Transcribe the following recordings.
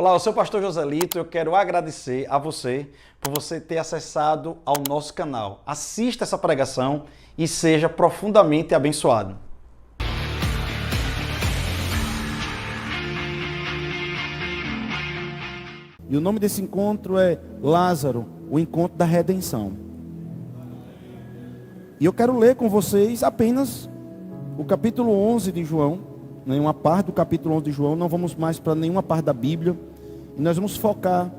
Olá, eu sou o pastor Joselito. Eu quero agradecer a você por você ter acessado ao nosso canal. Assista essa pregação e seja profundamente abençoado. E o nome desse encontro é Lázaro, o encontro da redenção. E eu quero ler com vocês apenas o capítulo 11 de João, uma parte do capítulo 11 de João. Não vamos mais para nenhuma parte da Bíblia. E nós vamos focar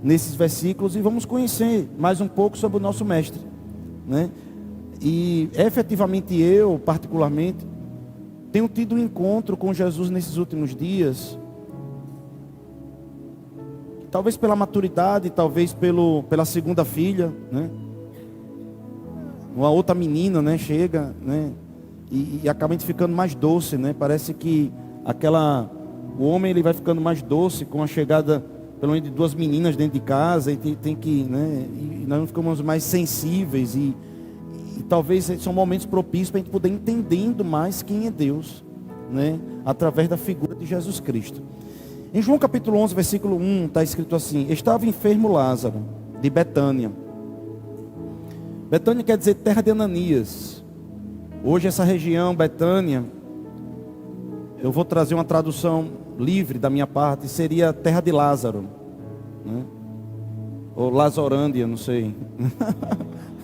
nesses versículos e vamos conhecer mais um pouco sobre o nosso mestre, né? E efetivamente eu, particularmente, tenho tido um encontro com Jesus nesses últimos dias. Talvez pela maturidade, talvez pela segunda filha, né? Uma outra menina, né, chega, né? E acaba ficando mais doce, né? Parece que o homem ele vai ficando mais doce com a chegada, pelo menos, de duas meninas dentro de casa, e tem que, né? E nós ficamos mais sensíveis e talvez são momentos propícios para a gente poder entendendo mais quem é Deus, né? Através da figura de Jesus Cristo. Em João capítulo 11, versículo 1, está escrito assim: estava enfermo Lázaro, de Betânia. Betânia quer dizer terra de Ananias. Hoje essa região, Betânia, eu vou trazer uma tradução livre da minha parte, seria terra de Lázaro, né? Ou Lazorândia, não sei.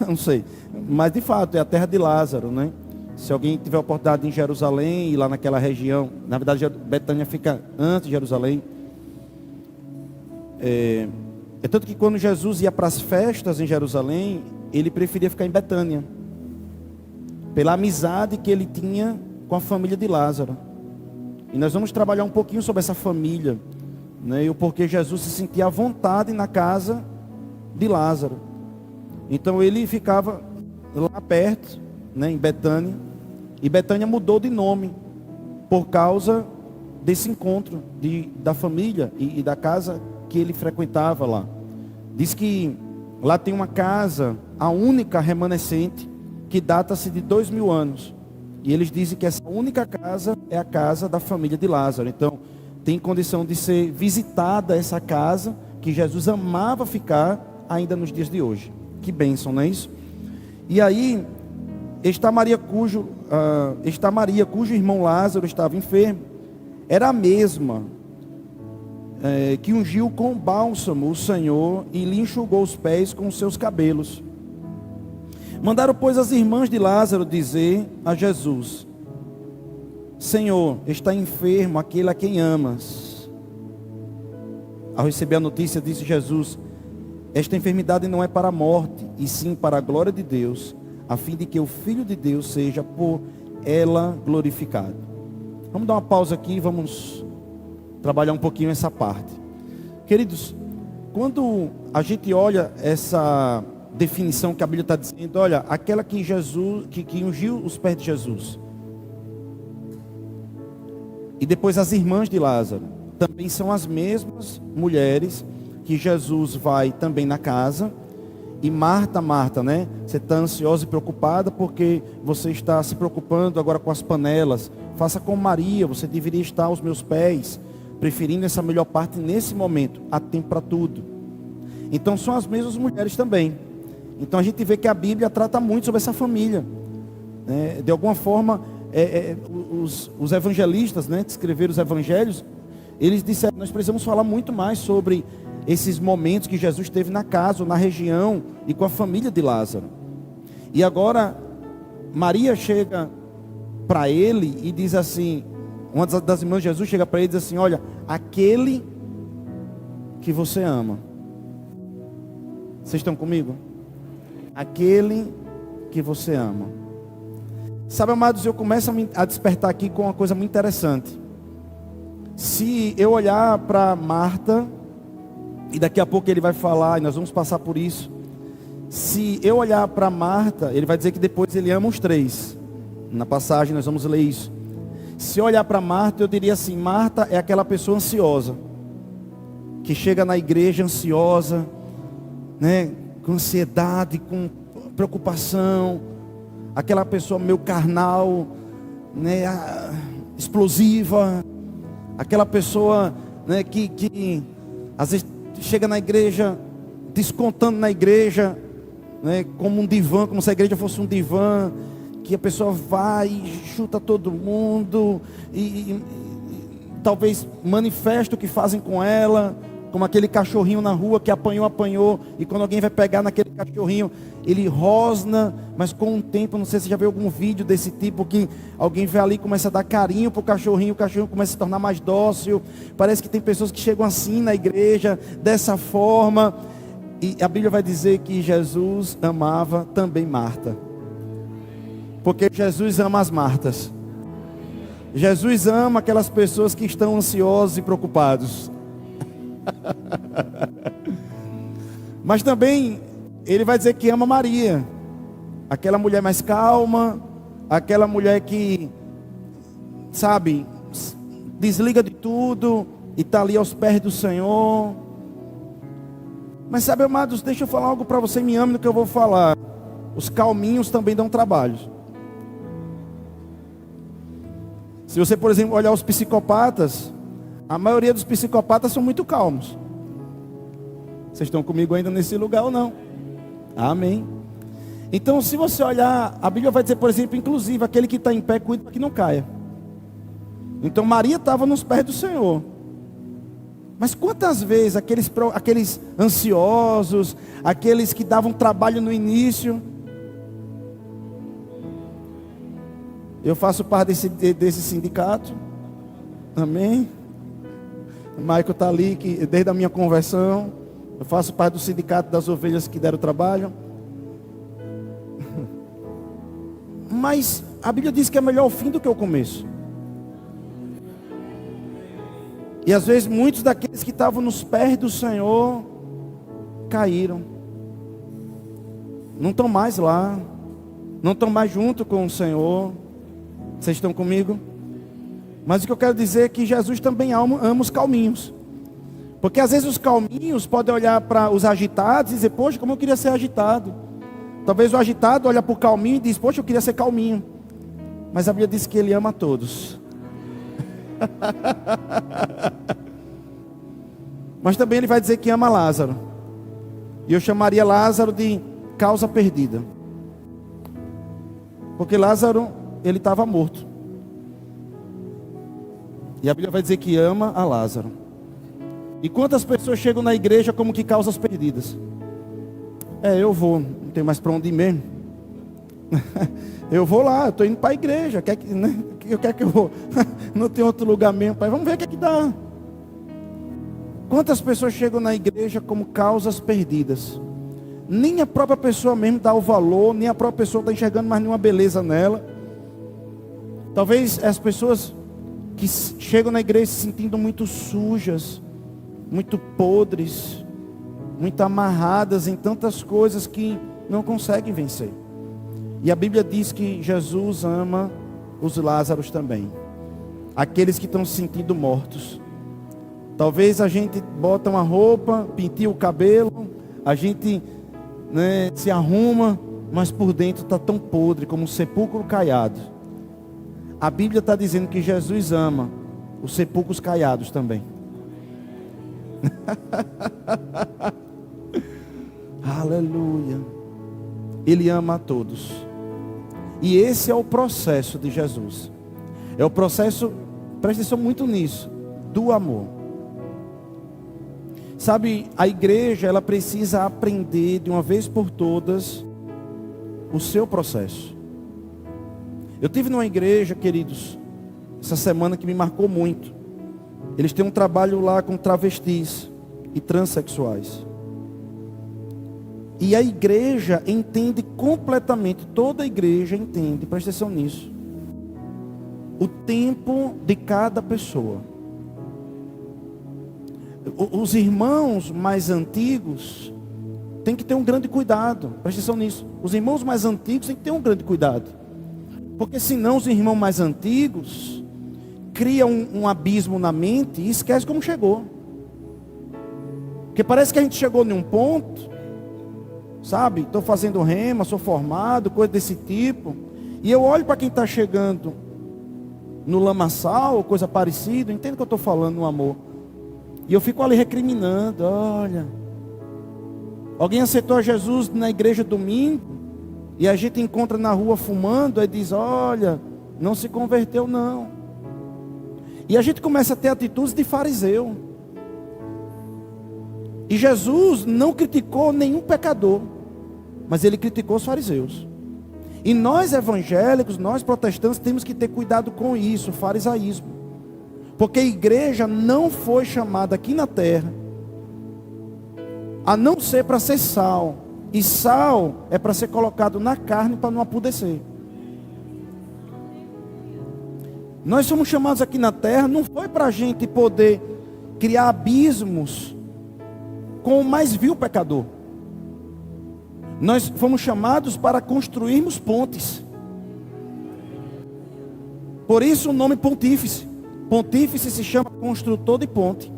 Não sei, mas de fato é a terra de Lázaro, né? Se alguém tiver a oportunidade em Jerusalém e lá naquela região, na verdade Betânia fica antes de Jerusalém. É tanto que quando Jesus ia para as festas em Jerusalém, ele preferia ficar em Betânia, pela amizade que ele tinha com a família de Lázaro. E nós vamos trabalhar um pouquinho sobre essa família, né? E o porquê Jesus se sentia à vontade na casa de Lázaro. Então ele ficava lá perto, né, em Betânia. E Betânia mudou de nome por causa desse encontro da família e da casa que ele frequentava lá. Diz que lá tem uma casa, a única remanescente, que data-se de 2000 anos. E eles dizem que essa única casa é a casa da família de Lázaro. Então tem condição de ser visitada essa casa que Jesus amava ficar ainda nos dias de hoje. Que bênção, não é isso? E aí está Maria, cujo irmão Lázaro estava enfermo. Era a mesma que ungiu com bálsamo o Senhor e lhe enxugou os pés com os seus cabelos. Mandaram, pois, as irmãs de Lázaro dizer a Jesus: Senhor, está enfermo aquele a quem amas. Ao receber a notícia, disse Jesus: esta enfermidade não é para a morte, e sim para a glória de Deus, a fim de que o Filho de Deus seja por ela glorificado. Vamos dar uma pausa aqui e vamos trabalhar um pouquinho essa parte. Queridos, quando a gente olha essa definição que a Bíblia está dizendo, olha, aquela que Jesus, que ungiu os pés de Jesus, e depois as irmãs de Lázaro, também são as mesmas mulheres que Jesus vai também na casa. E Marta, né? Você está ansiosa e preocupada porque você está se preocupando agora com as panelas. Faça como Maria, você deveria estar aos meus pés, preferindo essa melhor parte nesse momento. Há tempo para tudo. Então são as mesmas mulheres também. Então a gente vê que a Bíblia trata muito sobre essa família, né? De alguma forma, os evangelistas, né, que escreveram os evangelhos, eles disseram: nós precisamos falar muito mais sobre esses momentos que Jesus teve na casa, ou na região, e com a família de Lázaro. E agora, Maria chega para ele e diz assim, uma das irmãs de Jesus chega para ele e diz assim: olha, aquele que você ama. Vocês estão comigo? Aquele que você ama. Sabe, amados, eu começo a despertar aqui com uma coisa muito interessante. Se eu olhar para Marta, e daqui a pouco ele vai falar, e nós vamos passar por isso. Se eu olhar para Marta, ele vai dizer que depois ele ama os três. Na passagem nós vamos ler isso. Se eu olhar para Marta, eu diria assim: Marta é aquela pessoa ansiosa, que chega na igreja ansiosa, né, com ansiedade, com preocupação, aquela pessoa meio carnal, né, explosiva, aquela pessoa, né, que Às vezes chega na igreja, descontando na igreja, né, como um divã, como se a igreja fosse um divã, que a pessoa vai e chuta todo mundo, e talvez manifesta o que fazem com ela, como aquele cachorrinho na rua que apanhou, e quando alguém vai pegar naquele cachorrinho, ele rosna, mas com o tempo, não sei se você já viu algum vídeo desse tipo, que alguém vai ali e começa a dar carinho pro cachorrinho, o cachorrinho começa a se tornar mais dócil. Parece que tem pessoas que chegam assim na igreja, dessa forma, e a Bíblia vai dizer que Jesus amava também Marta, porque Jesus ama as Martas. Jesus ama aquelas pessoas que estão ansiosos e preocupados. Mas também ele vai dizer que ama Maria, aquela mulher mais calma, aquela mulher que, sabe, desliga de tudo e está ali aos pés do Senhor. Mas sabe, amados, deixa eu falar algo para você, me ame no que eu vou falar. Os calminhos também dão trabalho. Se você, por exemplo, olhar os psicopatas, a maioria dos psicopatas são muito calmos. Vocês estão comigo ainda nesse lugar ou não? Amém. Então, se você olhar, a Bíblia vai dizer, por exemplo, inclusive, aquele que está em pé, cuida para que não caia. Então, Maria estava nos pés do Senhor. Mas quantas vezes aqueles ansiosos, aqueles que davam trabalho no início, eu faço parte desse sindicato. Amém. O Michael está ali, que desde a minha conversão, eu faço parte do sindicato das ovelhas que deram trabalho. Mas a Bíblia diz que é melhor o fim do que o começo. E às vezes muitos daqueles que estavam nos pés do Senhor caíram. Não estão mais lá. Não estão mais junto com o Senhor. Vocês estão comigo? Mas o que eu quero dizer é que Jesus também ama os calminhos. Porque às vezes os calminhos podem olhar para os agitados e dizer, poxa, como eu queria ser agitado. Talvez o agitado olha para o calminho e diz, poxa, eu queria ser calminho. Mas a Bíblia diz que ele ama a todos. Mas também ele vai dizer que ama Lázaro. E eu chamaria Lázaro de causa perdida. Porque Lázaro, ele estava morto. E a Bíblia vai dizer que ama a Lázaro. E quantas pessoas chegam na igreja como que causas perdidas? Eu vou, não tenho mais para onde ir mesmo. Eu vou lá, eu estou indo para a igreja. Quer que, né? Eu quero que eu vou. Não tem outro lugar mesmo, pai. Vamos ver o que é que dá. Quantas pessoas chegam na igreja como causas perdidas? Nem a própria pessoa mesmo dá o valor, nem a própria pessoa está enxergando mais nenhuma beleza nela. Talvez as pessoas que chegam na igreja se sentindo muito sujas, muito podres, muito amarradas em tantas coisas que não conseguem vencer. E a Bíblia diz que Jesus ama os Lázaros também, aqueles que estão se sentindo mortos. Talvez a gente bota uma roupa, pintia o cabelo, a gente, né, se arruma, mas por dentro está tão podre como um sepulcro caiado. A Bíblia está dizendo que Jesus ama os sepulcros caiados também. Aleluia. Ele ama a todos. E esse é o processo de Jesus. É o processo, presta atenção muito nisso, do amor. Sabe, a igreja, ela precisa aprender de uma vez por todas o seu processo. Eu tive numa igreja, queridos, essa semana que me marcou muito. Eles têm um trabalho lá com travestis e transexuais. E a igreja entende completamente, toda a igreja entende, presta atenção nisso, o tempo de cada pessoa. Os irmãos mais antigos têm que ter um grande cuidado, presta atenção nisso. Os irmãos mais antigos têm que ter um grande cuidado. Porque senão os irmãos mais antigos criam um abismo na mente e esquece como chegou. Porque parece que a gente chegou em um ponto, sabe? Estou fazendo rema, sou formado, coisa desse tipo. E eu olho para quem está chegando no lamaçal, coisa parecida. Entende o que eu estou falando, no amor? E eu fico ali recriminando, olha. Alguém aceitou Jesus na igreja domingo, e a gente encontra na rua fumando, e diz, olha, não se converteu não. E a gente começa a ter atitudes de fariseu. E Jesus não criticou nenhum pecador, mas ele criticou os fariseus. E nós evangélicos, nós protestantes, temos que ter cuidado com isso, o farisaísmo. Porque a igreja não foi chamada aqui na terra a não ser para ser sal. E sal é para ser colocado na carne para não apodrecer. Nós somos chamados aqui na terra, não foi para a gente poder criar abismos com o mais vil pecador. Nós fomos chamados para construirmos pontes. Por isso o nome pontífice. Pontífice se chama construtor de ponte.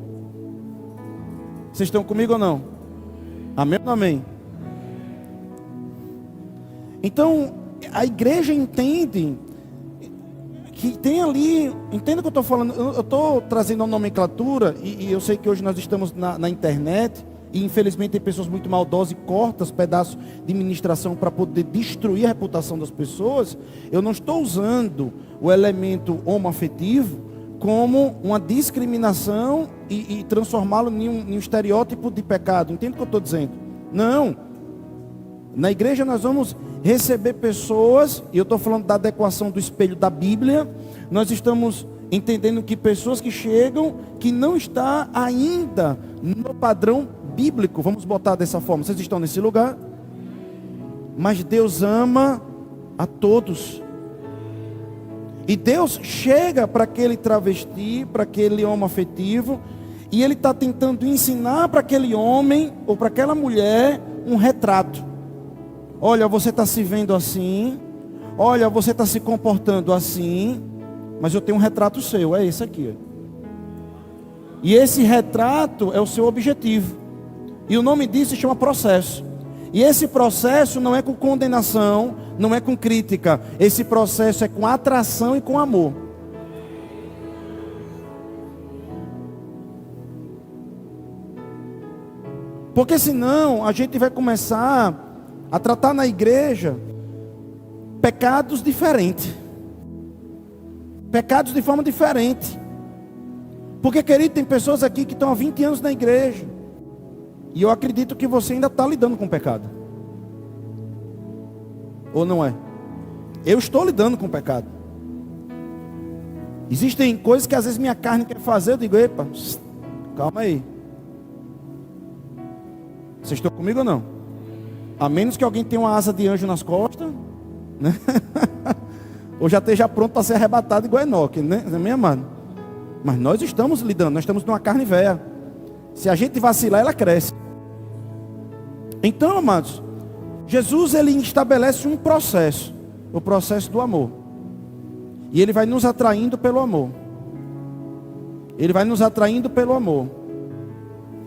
Vocês estão comigo ou não? Amém ou não amém? Então, a igreja entende que tem ali, entenda o que eu estou falando, eu estou trazendo a nomenclatura, e eu sei que hoje nós estamos na internet, e infelizmente tem pessoas muito maldosas e cortam os pedaços de ministração para poder destruir a reputação das pessoas. Eu não estou usando o elemento homoafetivo como uma discriminação e transformá-lo em um estereótipo de pecado. Entende o que eu estou dizendo? Não. Na igreja nós vamos receber pessoas, e eu estou falando da adequação do espelho da Bíblia. Nós estamos entendendo que pessoas que chegam, que não está ainda no padrão bíblico, vamos botar dessa forma. Vocês estão nesse lugar? Mas Deus ama a todos. E Deus chega para aquele travesti, para aquele homoafetivo, e Ele está tentando ensinar para aquele homem ou para aquela mulher um retrato. Olha, você está se vendo assim, olha, você está se comportando assim, mas eu tenho um retrato seu, é esse aqui. E esse retrato é o seu objetivo. E o nome disso se chama processo. E esse processo não é com condenação, não é com crítica. Esse processo é com atração e com amor. Porque senão a gente vai começar a tratar na igreja pecados diferentes. Pecados de forma diferente. Porque, querido, tem pessoas aqui que estão há 20 anos na igreja. E eu acredito que você ainda está lidando com o pecado. Ou não é? Eu estou lidando com o pecado. Existem coisas que às vezes minha carne quer fazer. Eu digo, epa, calma aí. Vocês estão comigo ou não? A menos que alguém tenha uma asa de anjo nas costas, né? Ou já esteja pronto para ser arrebatado igual Enoque, né? Meu amado. Mas nós estamos lidando, nós estamos numa carne velha. Se a gente vacilar, ela cresce. Então, amados, Jesus ele estabelece um processo, o processo do amor. E ele vai nos atraindo pelo amor. Ele vai nos atraindo pelo amor.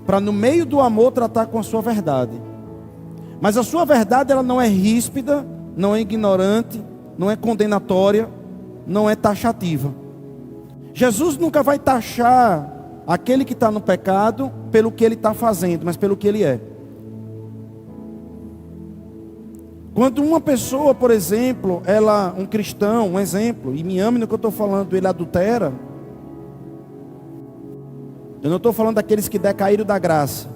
Para no meio do amor tratar com a sua verdade. Mas a sua verdade ela não é ríspida, não é ignorante, não é condenatória, não é taxativa. Jesus nunca vai taxar aquele que está no pecado pelo que ele está fazendo, mas pelo que ele é. Quando uma pessoa, por exemplo, um cristão, um exemplo, e me ame no que eu estou falando, ele adultera. Eu não estou falando daqueles que decaíram da graça.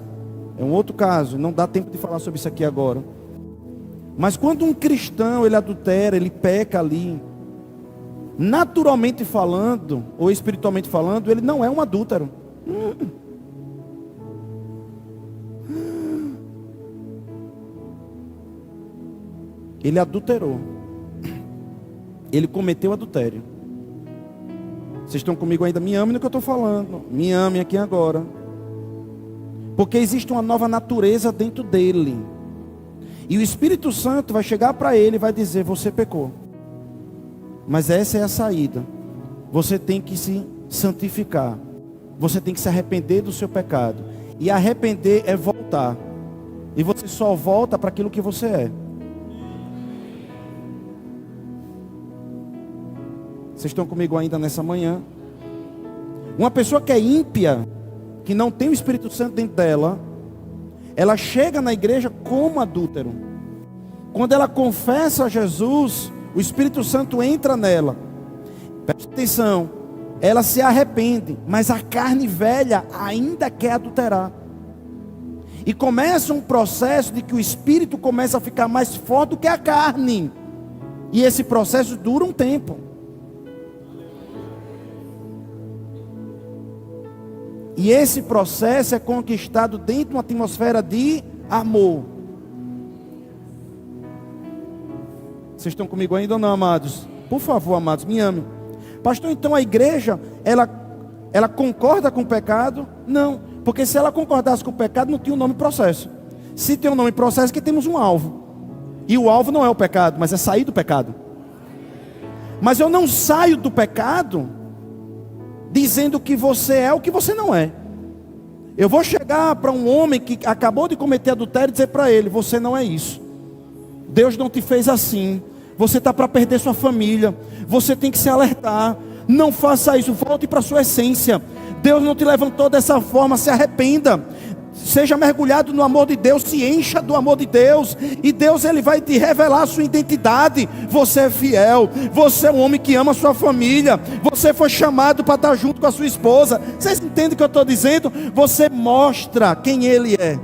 É um outro caso, não dá tempo de falar sobre isso aqui agora. Mas quando um cristão, ele adultera, ele peca ali, naturalmente falando, ou espiritualmente falando, ele não é um adúltero. Ele adulterou. Ele cometeu adultério. Vocês estão comigo ainda? Me amem no que eu estou falando. Me amem aqui agora. Porque existe uma nova natureza dentro dele. E o Espírito Santo vai chegar para ele e vai dizer, você pecou. Mas essa é a saída. Você tem que se santificar. Você tem que se arrepender do seu pecado. E arrepender é voltar. E você só volta para aquilo que você é. Vocês estão comigo ainda nessa manhã? Uma pessoa que é ímpia, que não tem o Espírito Santo dentro dela, ela chega na igreja como adúltero. Quando ela confessa a Jesus, o Espírito Santo entra nela. Preste atenção, ela se arrepende, mas a carne velha ainda quer adulterar. E começa um processo de que o Espírito começa a ficar mais forte do que a carne. E esse processo dura um tempo. E esse processo é conquistado dentro de uma atmosfera de amor. Vocês estão comigo ainda ou não, amados? Por favor, amados, me amem. Pastor, então a igreja, ela concorda com o pecado? Não, porque se ela concordasse com o pecado, não tinha o nome processo. Se tem o nome processo, é que temos um alvo. E o alvo não é o pecado, mas é sair do pecado. Mas eu não saio do pecado dizendo que você é o que você não é. Eu vou chegar para um homem que acabou de cometer adultério e dizer para ele: você não é isso. Deus não te fez assim. Você está para perder sua família. Você tem que se alertar. Não faça isso, volte para a sua essência. Deus não te levantou dessa forma, se arrependa. Seja mergulhado no amor de Deus, se encha do amor de Deus. E Deus, Ele vai te revelar a sua identidade. Você é fiel, você é um homem que ama a sua família. Você foi chamado para estar junto com a sua esposa. Vocês entendem o que eu estou dizendo? Você mostra quem Ele é.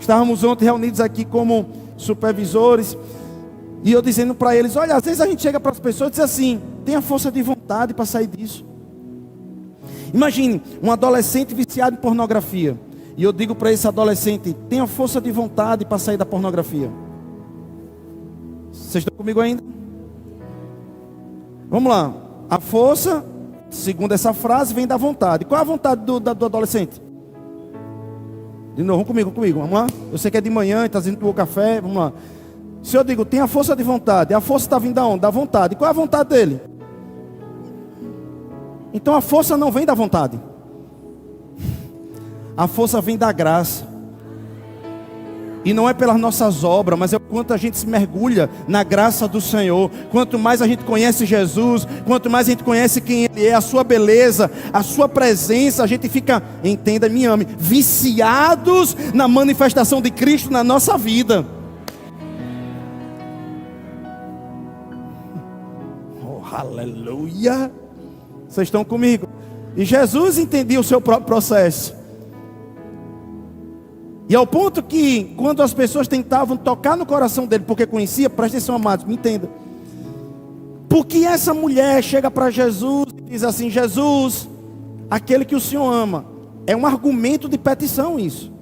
Estávamos ontem reunidos aqui como supervisores, e eu dizendo para eles: olha, às vezes a gente chega para as pessoas e diz assim: tenha força de vontade para sair disso. Imagine um adolescente viciado em pornografia, e eu digo para esse adolescente: tenha força de vontade para sair da pornografia. Vocês estão comigo ainda? Vamos lá. A força, segundo essa frase, vem da vontade. Qual é a vontade do adolescente? De novo, vamos comigo, vamos lá. Eu sei que é de manhã, está dizendo tomou café, vamos lá. Se eu digo, tem a força de vontade, a força está vindo da onde? Da vontade. Qual é a vontade dele? Então a força não vem da vontade. A força vem da graça. E não é pelas nossas obras, mas é o quanto a gente se mergulha na graça do Senhor. Quanto mais a gente conhece Jesus, quanto mais a gente conhece quem Ele é, a sua beleza, a sua presença, a gente fica, entenda, me ame, viciados na manifestação de Cristo na nossa vida. Oh, aleluia! Vocês estão comigo? E Jesus entendia o seu próprio processo. E ao ponto que, quando as pessoas tentavam tocar no coração dele, porque conhecia, presta atenção, amados, me entenda. Porque essa mulher chega para Jesus e diz assim: Jesus, aquele que o Senhor ama. É um argumento de petição isso.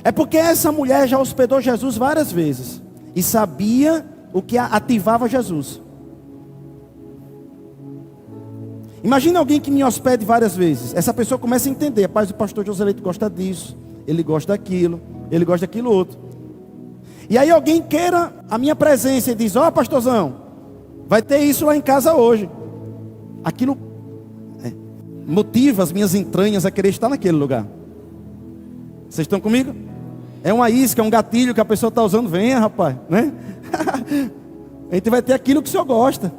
É porque essa mulher já hospedou Jesus várias vezes. E sabia o que ativava Jesus. Imagina alguém que me hospede várias vezes. Essa pessoa começa a entender: rapaz, o pastor Joselito gosta disso, ele gosta daquilo, ele gosta daquilo outro. E aí alguém queira a minha presença e diz: ó, pastorzão, vai ter isso lá em casa hoje. Aquilo motiva as minhas entranhas a querer estar naquele lugar. Vocês estão comigo? É uma isca, é um gatilho que a pessoa está usando. Venha, rapaz, né? A gente vai ter aquilo que o senhor gosta.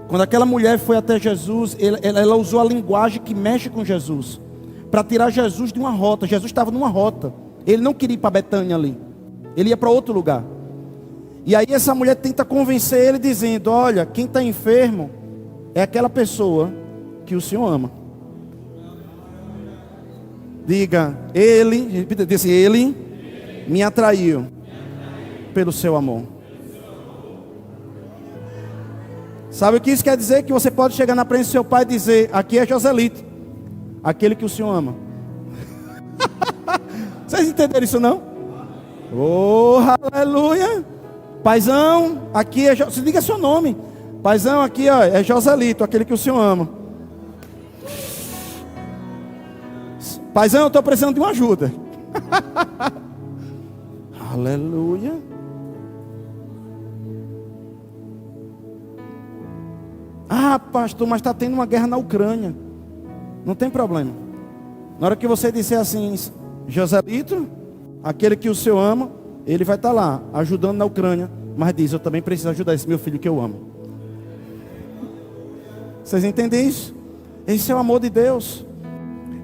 Quando aquela mulher foi até Jesus, ela usou a linguagem que mexe com Jesus, para tirar Jesus de uma rota. Jesus estava numa rota. Ele não queria ir para Betânia ali. Ele ia para outro lugar. E aí essa mulher tenta convencer ele dizendo: olha, quem está enfermo é aquela pessoa que o Senhor ama. Diga, ele me atraiu pelo seu amor. Sabe o que isso quer dizer? Que você pode chegar na presença do seu pai e dizer: aqui é Joselito, aquele que o Senhor ama. Vocês entenderam isso não? Oh, aleluia. Paizão, aqui é se diga seu nome. Paizão, aqui ó, é Joselito, aquele que o Senhor ama. Paizão, eu estou precisando de uma ajuda. Aleluia. Ah, pastor, mas está tendo uma guerra na Ucrânia. Não tem problema. Na hora que você disser assim: Joselito, aquele que o Senhor ama, ele vai estar lá, ajudando na Ucrânia. Mas diz: eu também preciso ajudar esse meu filho que eu amo. Vocês entendem isso? Esse é o amor de Deus.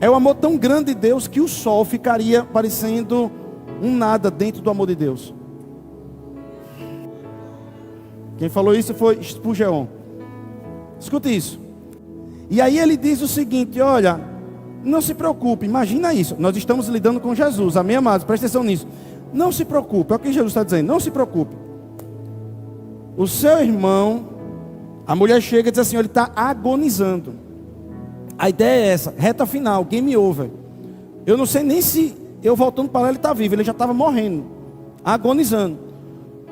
É o amor tão grande de Deus que o sol ficaria parecendo um nada dentro do amor de Deus. Quem falou isso foi Spurgeon. Escute isso. E aí ele diz o seguinte: olha, não se preocupe, imagina isso. Nós estamos lidando com Jesus, amém, amados? Presta atenção nisso. Não se preocupe, é o que Jesus está dizendo, não se preocupe. O seu irmão, a mulher chega e diz assim: ele está agonizando. A ideia é essa, reta final, game over. Eu não sei nem se eu voltando para lá ele está vivo, ele já estava morrendo, agonizando.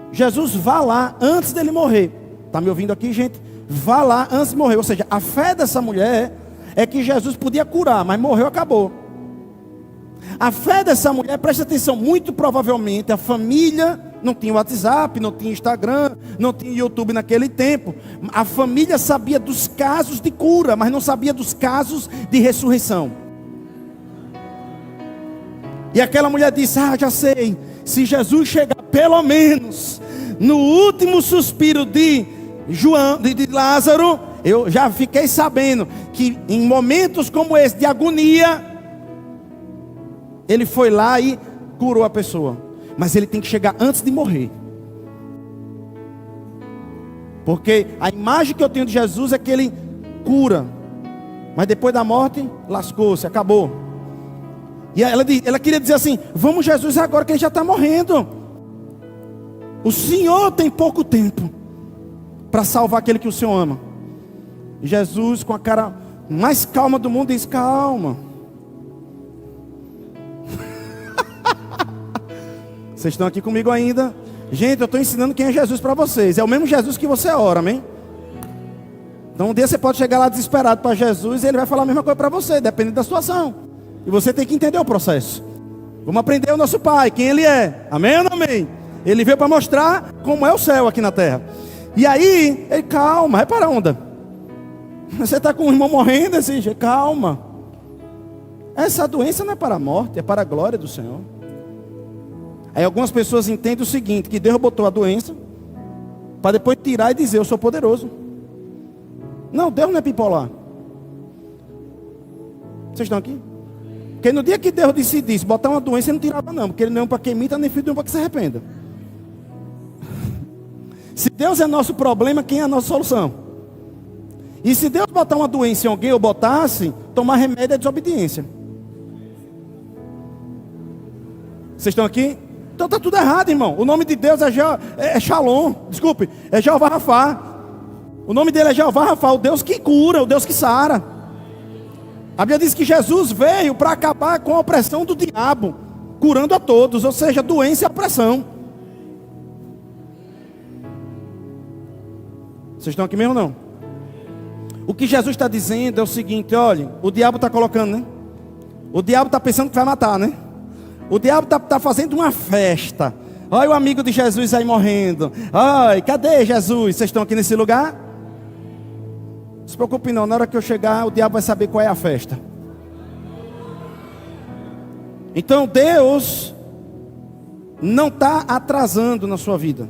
Jesus vá lá antes dele morrer. Está me ouvindo aqui, gente? Vá lá antes de morrer. Ou seja, a fé dessa mulher é que Jesus podia curar, mas morreu, acabou. A fé dessa mulher, presta atenção, muito provavelmente a família não tinha WhatsApp, não tinha Instagram, não tinha YouTube naquele tempo. A família sabia dos casos de cura, mas não sabia dos casos de ressurreição. E aquela mulher disse: já sei, se Jesus chegar pelo menos no último suspiro de Lázaro, eu já fiquei sabendo que em momentos como esse de agonia, ele foi lá e curou a pessoa. Mas ele tem que chegar antes de morrer. Porque a imagem que eu tenho de Jesus é que ele cura, mas depois da morte, lascou-se, acabou. E ela queria dizer assim: vamos Jesus agora que ele já está morrendo. O Senhor tem pouco tempo para salvar aquele que o Senhor ama. E Jesus, com a cara mais calma do mundo, diz: calma. Vocês estão aqui comigo ainda? Gente, eu estou ensinando quem é Jesus para vocês. É o mesmo Jesus que você ora, amém? Então um dia você pode chegar lá desesperado para Jesus e ele vai falar a mesma coisa para você, dependendo da situação. E você tem que entender o processo. Vamos aprender o nosso Pai, quem Ele é. Amém ou não amém? Ele veio para mostrar como é o céu aqui na terra. E aí, ele, calma, vai para a onda. Você está com o irmão morrendo assim, calma. Essa doença não é para a morte, é para a glória do Senhor. Aí algumas pessoas entendem o seguinte: que Deus botou a doença para depois tirar e dizer: eu sou poderoso. Não, Deus não é bipolar. Vocês estão aqui? Porque no dia que Deus decidisse botar uma doença, ele não tirava não, porque ele não é um para quem imita, nem filho de um para que se arrependa. Se Deus é nosso problema, quem é a nossa solução? E se Deus botar uma doença em alguém, ou botasse, tomar remédio é desobediência. Vocês estão aqui? Então está tudo errado, irmão. O nome de Deus é Shalom. Desculpe, é Jeová Rafá. O nome dele é Jeová Rafá, o Deus que cura, o Deus que sara. A Bíblia diz que Jesus veio para acabar com a opressão do diabo, curando a todos, ou seja, doença e opressão. Vocês estão aqui mesmo ou não? O que Jesus está dizendo é o seguinte: olha, o diabo está colocando, né? O diabo está pensando que vai matar, né? O diabo está fazendo uma festa. Olha o amigo de Jesus aí morrendo. Ai, cadê Jesus? Vocês estão aqui nesse lugar? Não se preocupe não, na hora que eu chegar, o diabo vai saber qual é a festa. Então Deus não está atrasando na sua vida.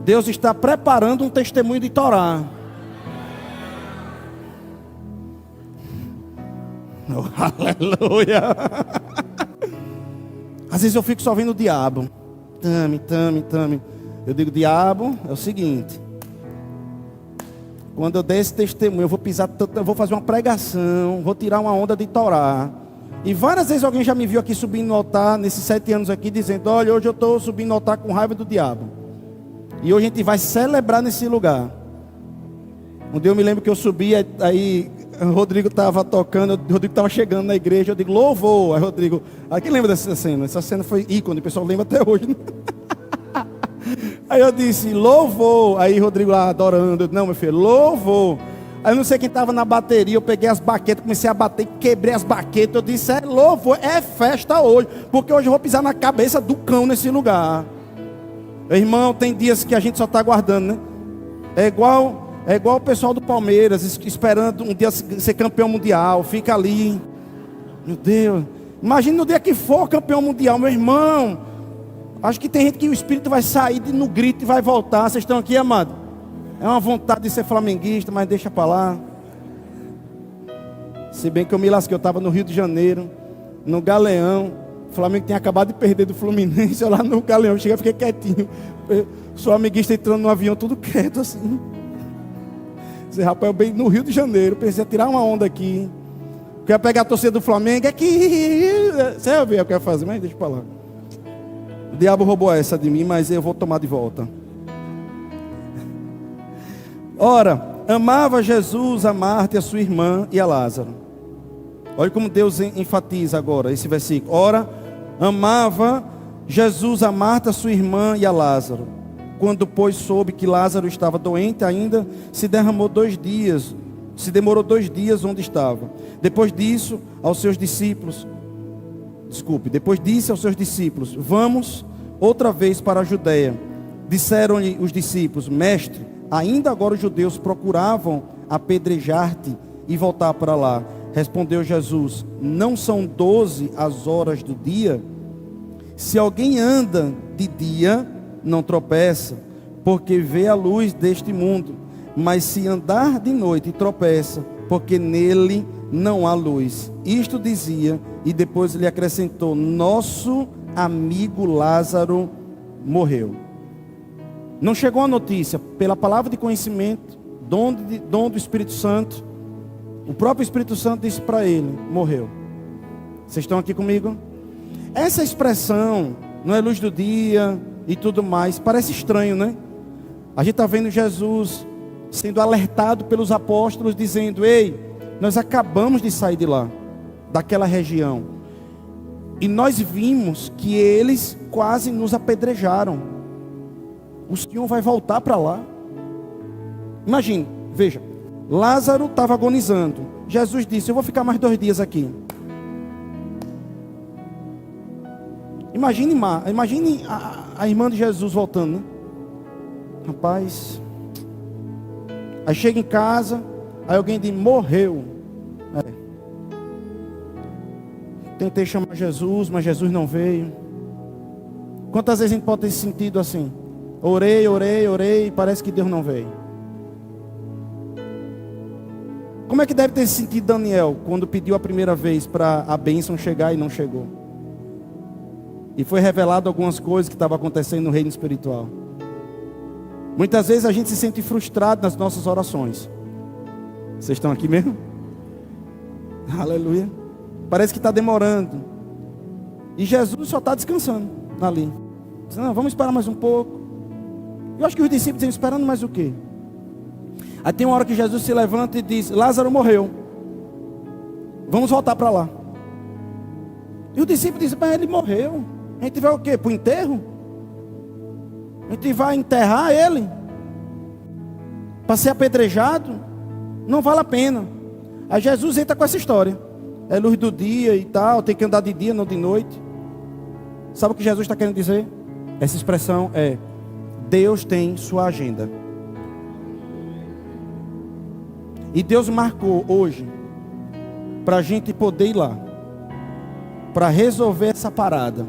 Deus está preparando um testemunho de Torá. Oh, aleluia. Às vezes eu fico só vendo o diabo. Tame. Eu digo: diabo, é o seguinte: quando eu der esse testemunho, eu vou pisar, eu vou fazer uma pregação, vou tirar uma onda de Torá. E várias vezes alguém já me viu aqui subindo no altar, nesses 7 anos aqui, dizendo: olha, hoje eu estou subindo no altar com raiva do diabo. E hoje a gente vai celebrar nesse lugar. Um dia eu me lembro que eu subi, aí o Rodrigo estava tocando, o Rodrigo estava chegando na igreja, eu digo: louvor. Aí Rodrigo, quem lembra dessa cena? Essa cena foi ícone, o pessoal lembra até hoje, né? Aí eu disse: louvor. Aí Rodrigo lá adorando, eu disse: não, meu filho, louvor. Aí eu não sei quem estava na bateria, eu peguei as baquetas, comecei a bater, quebrei as baquetas, eu disse: é louvor, é festa hoje, porque hoje eu vou pisar na cabeça do cão nesse lugar. Irmão, tem dias que a gente só está aguardando, né? É igual o pessoal do Palmeiras, esperando um dia ser campeão mundial, fica ali. Meu Deus, imagina no dia que for campeão mundial, meu irmão. Acho que tem gente que o espírito vai sair no grito e vai voltar. Vocês estão aqui, amado? É uma vontade de ser flamenguista, mas deixa pra lá. Se bem que eu me lasquei, eu estava no Rio de Janeiro, no Galeão. O Flamengo tinha acabado de perder do Fluminense, eu lá no Galeão, cheguei, fiquei quietinho. Sou amiguista entrando no avião, tudo quieto assim. Disse, rapaz, eu bem no Rio de Janeiro, pensei em tirar uma onda aqui. Quero pegar a torcida do Flamengo, é que... Você vai ver o que eu quero fazer, mas deixa pra lá. O diabo roubou essa de mim, mas eu vou tomar de volta. Ora, amava Jesus a Marta e a sua irmã e a Lázaro. Olha como Deus enfatiza agora esse versículo. Ora, amava Jesus a Marta, sua irmã e a Lázaro. Quando, pois, soube que Lázaro estava doente ainda, demorou 2 dias onde estava. Depois disse aos seus discípulos, vamos outra vez para a Judeia. Disseram-lhe os discípulos, mestre, ainda agora os judeus procuravam apedrejar-te e voltar para lá. Respondeu Jesus, não são 12 as horas do dia? Se alguém anda de dia, não tropeça, porque vê a luz deste mundo. Mas se andar de noite, tropeça, porque nele não há luz. Isto dizia, e depois lhe acrescentou, nosso amigo Lázaro morreu. Não chegou a notícia, pela palavra de conhecimento, dom do Espírito Santo, o próprio Espírito Santo disse para ele, morreu. Vocês estão aqui comigo? Essa expressão, não é luz do dia e tudo mais, parece estranho, né? A gente está vendo Jesus sendo alertado pelos apóstolos, dizendo, ei, nós acabamos de sair de lá, daquela região. E nós vimos que eles quase nos apedrejaram. O Senhor vai voltar para lá. Imagine, veja, Lázaro estava agonizando. Jesus disse, eu vou ficar mais 2 dias aqui. Imagine a irmã de Jesus voltando, né? Rapaz. Aí chega em casa, aí alguém diz, morreu. Tentei chamar Jesus, mas Jesus não veio. Quantas vezes a gente pode ter esse sentido assim? Orei, e parece que Deus não veio. Como é que deve ter sentido Daniel quando pediu a primeira vez para a bênção chegar e não chegou? E foi revelado algumas coisas que estavam acontecendo no reino espiritual. Muitas vezes a gente se sente frustrado nas nossas orações. Vocês estão aqui mesmo? Aleluia. Parece que está demorando. E Jesus só está descansando ali. Diz, não, vamos esperar mais um pouco. Eu acho que os discípulos estão esperando mais o quê? Aí tem uma hora que Jesus se levanta e diz, Lázaro morreu. Vamos voltar para lá. E o discípulo diz, mas ele morreu. A gente vai o quê? Para o enterro? A gente vai enterrar ele? Para ser apedrejado? Não vale a pena. Aí Jesus entra com essa história. É luz do dia e tal, tem que andar de dia, não de noite. Sabe o que Jesus está querendo dizer? Essa expressão é, Deus tem sua agenda. E Deus marcou hoje, para a gente poder ir lá, para resolver essa parada.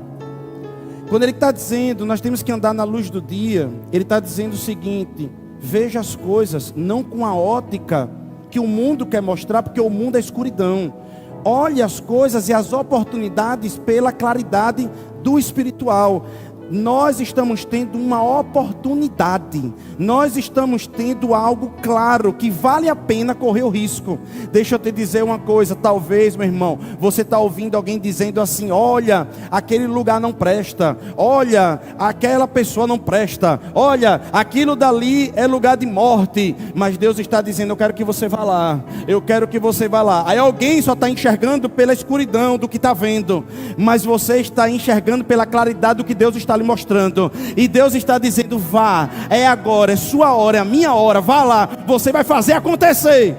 Quando Ele está dizendo, nós temos que andar na luz do dia, Ele está dizendo o seguinte, veja as coisas, não com a ótica que o mundo quer mostrar, porque o mundo é escuridão. Olhe as coisas e as oportunidades pela claridade do espiritual. Nós estamos tendo uma oportunidade. Nós estamos tendo algo claro que vale a pena correr o risco. Deixa eu te dizer uma coisa. Talvez, meu irmão, você está ouvindo alguém dizendo assim, olha, aquele lugar não presta. Olha, aquela pessoa não presta. Olha, aquilo dali é lugar de morte. Mas Deus está dizendo, eu quero que você vá lá. Eu quero que você vá lá. Aí alguém só está enxergando pela escuridão do que está vendo. Mas você está enxergando pela claridade do que Deus está lhe mostrando. E Deus está dizendo, vá, é agora, é sua hora, é a minha hora, vá lá, você vai fazer acontecer.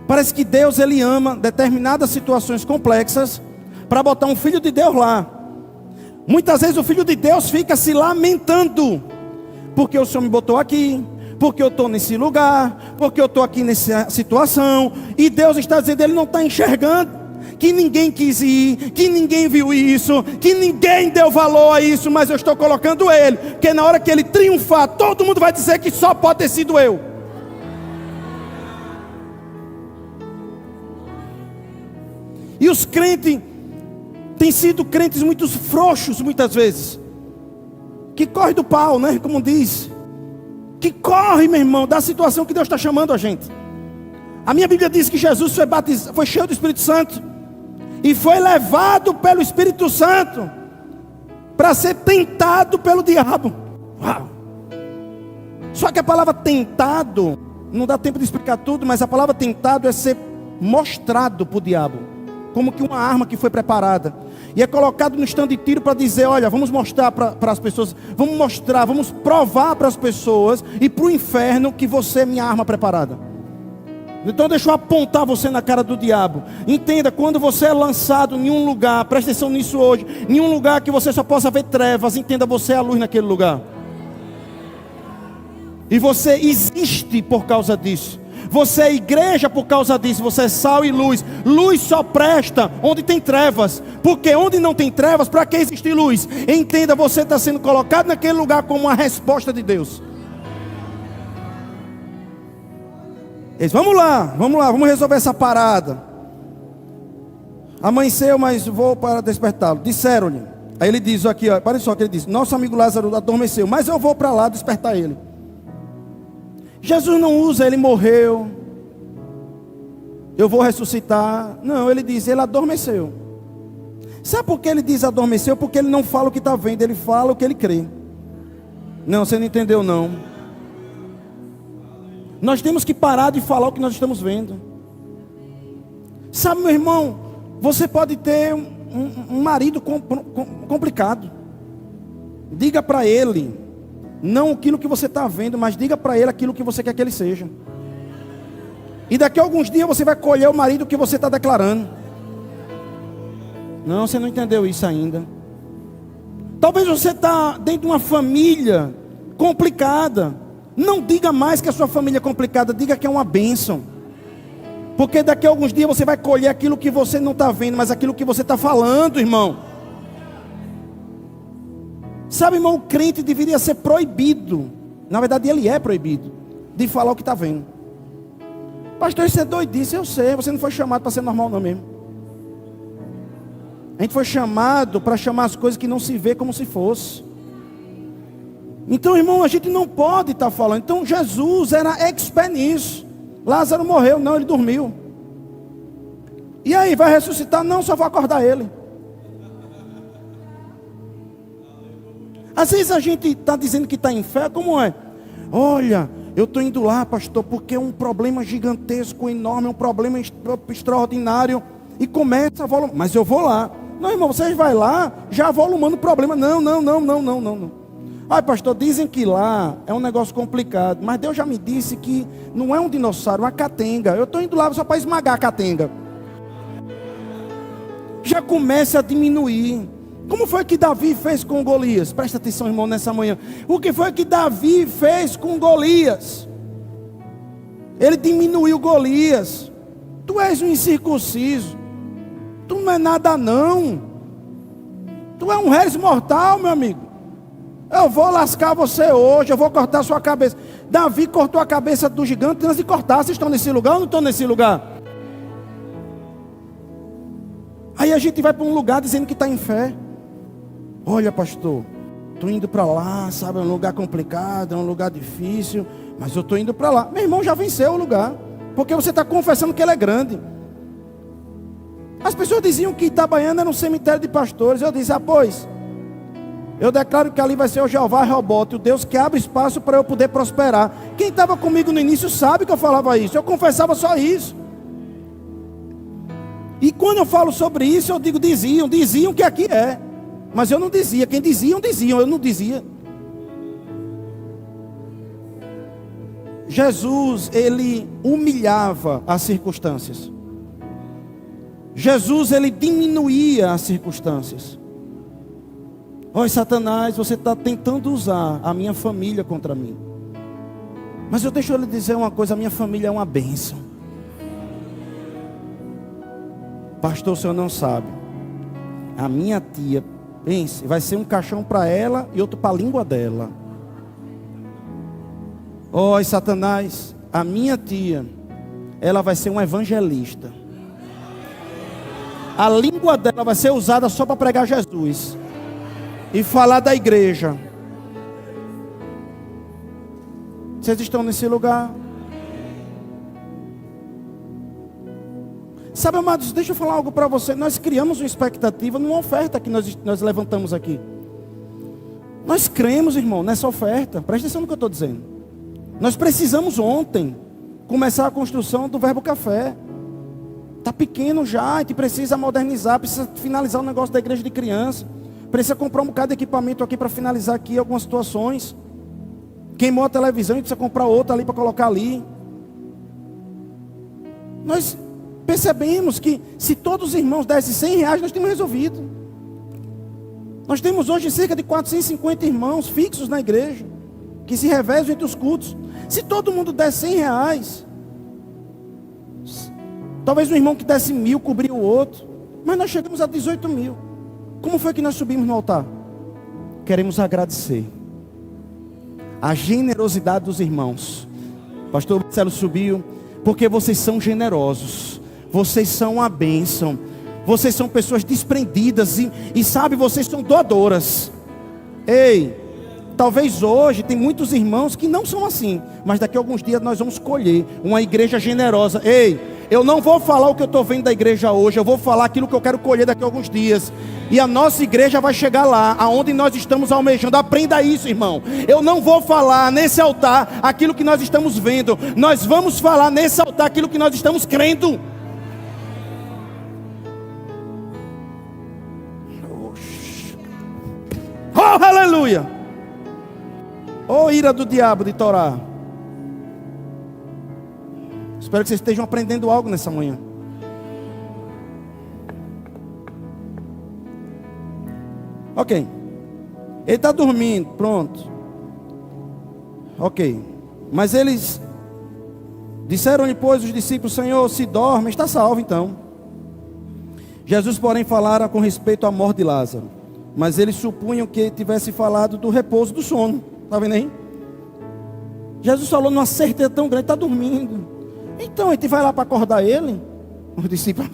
Parece que Deus, Ele ama determinadas situações complexas para botar um filho de Deus lá. Muitas vezes o filho de Deus fica se lamentando, porque o Senhor me botou aqui, porque eu estou nesse lugar, porque eu estou aqui nessa situação, e Deus está dizendo, Ele não está enxergando que ninguém quis ir, que ninguém viu isso, que ninguém deu valor a isso, mas eu estou colocando ele, porque na hora que ele triunfar, todo mundo vai dizer que só pode ter sido eu. E os crentes têm sido crentes muito frouxos muitas vezes, que corre do pau, né, como diz, que corre, meu irmão, da situação que Deus está chamando a gente. A minha Bíblia diz que Jesus foi batizado, foi cheio do Espírito Santo e foi levado pelo Espírito Santo para ser tentado pelo diabo. Uau. Só que a palavra tentado, não dá tempo de explicar tudo, mas a palavra tentado é ser mostrado para o diabo, como que uma arma que foi preparada, e é colocado no stand de tiro para dizer, olha, vamos mostrar para as pessoas, vamos provar para as pessoas e para o inferno que você é minha arma preparada. Então deixa eu apontar você na cara do diabo. Entenda, quando você é lançado em um lugar, presta atenção nisso hoje, em um lugar que você só possa ver trevas, entenda, você é a luz naquele lugar. E você existe por causa disso. Você é igreja por causa disso. Você é sal e luz. Luz só presta onde tem trevas, porque onde não tem trevas, para que existe luz? Entenda, você está sendo colocado naquele lugar como uma resposta de Deus. Eles, vamos lá, vamos resolver essa parada. Amanheceu, mas vou para despertá-lo. Disseram-lhe. Aí ele diz aqui, ó, parece só que ele diz, nosso amigo Lázaro adormeceu, mas eu vou para lá despertar ele. Jesus não usa, ele morreu, eu vou ressuscitar. Não, ele diz, ele adormeceu. Sabe por que ele diz adormeceu? Porque ele não fala o que está vendo, ele fala o que ele crê. Não, você não entendeu não. Nós temos que parar de falar o que nós estamos vendo. Sabe, meu irmão, você pode ter um marido complicado. Diga para ele, não aquilo que você está vendo, mas diga para ele aquilo que você quer que ele seja. E daqui a alguns dias você vai colher o marido que você está declarando. Não, você não entendeu isso ainda. Talvez você está dentro de uma família complicada. Não diga mais que a sua família é complicada, diga que é uma bênção. Porque daqui a alguns dias você vai colher aquilo que você não está vendo, mas aquilo que você está falando, irmão. Sabe, irmão, o crente deveria ser proibido. Na verdade, ele é proibido de falar o que está vendo. Pastor, isso é doidice, eu sei. Você não foi chamado para ser normal não mesmo. A gente foi chamado para chamar as coisas que não se vê como se fosse. Então, irmão, a gente não pode estar falando. Então, Jesus era expert nisso. Lázaro morreu, não, ele dormiu. E aí, vai ressuscitar? Não, só vou acordar ele. Às vezes a gente está dizendo que está em fé, como é? Olha, eu estou indo lá, pastor, porque é um problema gigantesco, enorme, um problema extraordinário. E começa a volumar. Mas eu vou lá. Não, irmão, vocês vai lá, já volumando o problema. Não. Ai, pastor, dizem que lá é um negócio complicado, mas Deus já me disse que não é um dinossauro, é uma catenga. Eu estou indo lá só para esmagar a catenga. Já começa a diminuir. Como foi que Davi fez com Golias? Presta atenção, irmão, nessa manhã. O que foi que Davi fez com Golias? Ele diminuiu Golias. Tu és um incircunciso. Tu não é nada não. Tu é um réis mortal, meu amigo. Eu vou lascar você hoje, eu vou cortar sua cabeça. Davi cortou a cabeça do gigante antes de cortar. Vocês estão nesse lugar ou não estão nesse lugar? Aí a gente vai para um lugar dizendo que está em fé. Olha, pastor, estou indo para lá, sabe, é um lugar complicado, é um lugar difícil, mas eu estou indo para lá. Meu irmão já venceu o lugar, porque você está confessando que ele é grande. As pessoas diziam que Itabaiana era um cemitério de pastores. Eu disse, pois, eu declaro que ali vai ser o Jeová Robote, o Deus que abre espaço para eu poder prosperar. Quem estava comigo no início sabe que eu falava isso. Eu confessava só isso. E quando eu falo sobre isso, eu digo, diziam que aqui é. Mas eu não dizia. Quem diziam, eu não dizia. Jesus, ele humilhava as circunstâncias. Jesus, ele diminuía as circunstâncias. Oi, Satanás, você está tentando usar a minha família contra mim. Mas deixa eu lhe dizer uma coisa, a minha família é uma bênção. Pastor, o senhor não sabe. A minha tia, pense, vai ser um caixão para ela e outro para a língua dela. Oi, Satanás, a minha tia, ela vai ser uma evangelista. A língua dela vai ser usada só para pregar Jesus e falar da igreja. Vocês estão nesse lugar? Sabe, amados, deixa eu falar algo para você. Nós criamos uma expectativa numa oferta que nós levantamos aqui. Nós cremos, irmão, nessa oferta. Presta atenção no que eu estou dizendo. Nós precisamos ontem começar a construção do Verbo Café. Está pequeno já, a gente precisa modernizar, precisa finalizar o negócio da igreja de criança. Precisa comprar um bocado de equipamento aqui para finalizar aqui algumas situações. Queimou a televisão, a gente precisa comprar outra ali para colocar ali. Nós percebemos que se todos os irmãos dessem R$100, nós temos resolvido. Nós temos hoje cerca de 450 irmãos fixos na igreja, que se revezam entre os cultos. Se todo mundo desse R$100, talvez um irmão que desse 1.000 cobria o outro, mas nós chegamos a 18.000. Como foi que nós subimos no altar? Queremos agradecer a generosidade dos irmãos. Pastor Marcelo subiu, porque vocês são generosos. Vocês são a bênção. Vocês são pessoas desprendidas e sabe, vocês são doadoras. Ei, talvez hoje tem muitos irmãos que não são assim, mas daqui a alguns dias nós vamos colher uma igreja generosa. Ei, eu não vou falar o que eu estou vendo da igreja hoje, eu vou falar aquilo que eu quero colher daqui a alguns dias. E a nossa igreja vai chegar lá, aonde nós estamos almejando. Aprenda isso, irmão. Eu não vou falar nesse altar aquilo que nós estamos vendo. Nós vamos falar nesse altar aquilo que nós estamos crendo. Oh, aleluia! Oh, ira do diabo de Torá. Espero que vocês estejam aprendendo algo nessa manhã. Ok. Ele está dormindo, pronto. Ok. Mas eles disseram-lhe, pois, os discípulos: Senhor, se dorme, está salvo então. Jesus, porém, falara com respeito à morte de Lázaro. Mas eles supunham que ele tivesse falado do repouso do sono. Está vendo aí? Jesus falou numa certeza tão grande, está dormindo. Então a gente vai lá para acordar ele? Os discípulos,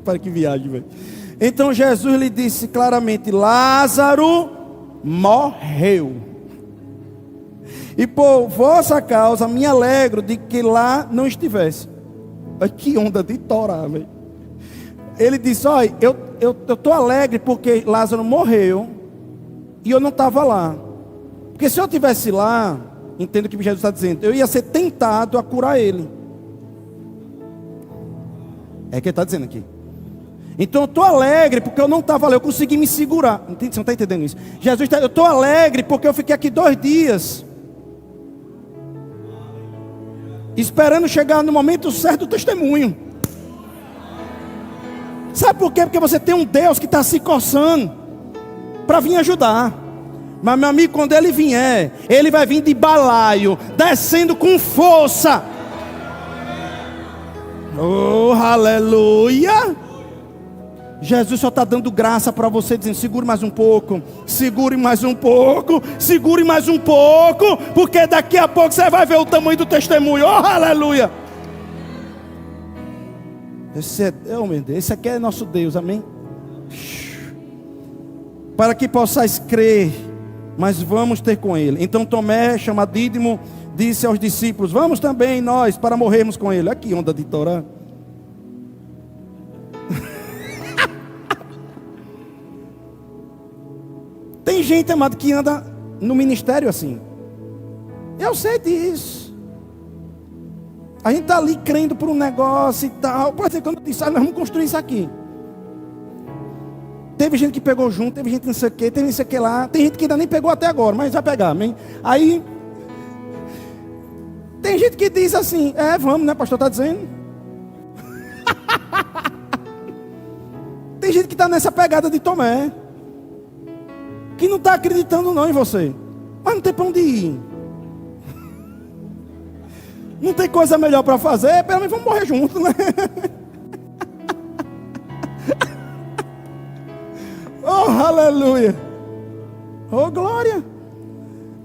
para que viagem, velho. Então Jesus lhe disse claramente: Lázaro morreu. E por vossa causa me alegro de que lá não estivesse. Olha que onda de Torá, velho. Ele disse: olha, eu estou alegre porque Lázaro morreu e eu não estava lá. Porque se eu estivesse lá, entendo o que Jesus está dizendo, eu ia ser tentado a curar ele. É o que ele está dizendo aqui. Então eu estou alegre porque eu não estava lá, eu consegui me segurar. Você não está entendendo isso? Jesus está, eu estou alegre porque eu fiquei aqui 2 dias, esperando chegar no momento certo do testemunho. Sabe por quê? Porque você tem um Deus que está se coçando para vir ajudar. Mas, meu amigo, quando ele vier, ele vai vir de balaio, descendo com força. Oh, aleluia! Jesus só está dando graça para você, dizendo: segure mais um pouco, segure mais um pouco, segure mais um pouco, porque daqui a pouco você vai ver o tamanho do testemunho. Oh, aleluia! Oh, meu Deus, esse aqui é nosso Deus, amém? Para que possais crer, mas vamos ter com ele. Então Tomé, chamado Dídimo, disse aos discípulos: vamos também nós para morrermos com ele. Aqui onda de Torá. Tem gente, amado, que anda no ministério assim. Eu sei disso. A gente está ali crendo por um negócio e tal. Por exemplo, quando eu disse: nós vamos construir isso aqui. Teve gente que pegou junto, teve gente não sei o que, teve não sei o que lá. Tem gente que ainda nem pegou até agora, mas vai pegar, amém? Aí, tem gente que diz assim: vamos, né, pastor está dizendo. Tem gente que está nessa pegada de Tomé, que não está acreditando não em você. Mas não tem para onde ir. Não tem coisa melhor para fazer, pelo menos vamos morrer juntos, né? aleluia. Oh, glória.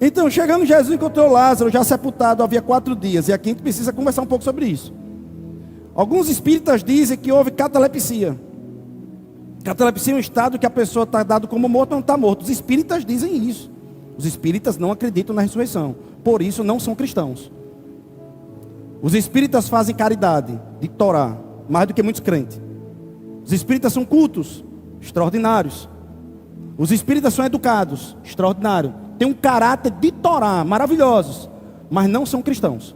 Então, chegando Jesus, encontrou Lázaro, já sepultado havia 4 dias. E aqui a gente precisa conversar um pouco sobre isso. Alguns espíritas dizem que houve catalepsia. Catalepsia é um estado que a pessoa está dado como morto, não está morto. Os espíritas dizem isso. Os espíritas não acreditam na ressurreição. Por isso não são cristãos. Os espíritas fazem caridade de Torá, mais do que muitos crentes. Os espíritas são cultos, extraordinários. Os espíritas são educados, extraordinário. Tem um caráter de Torá, maravilhosos, mas não são cristãos.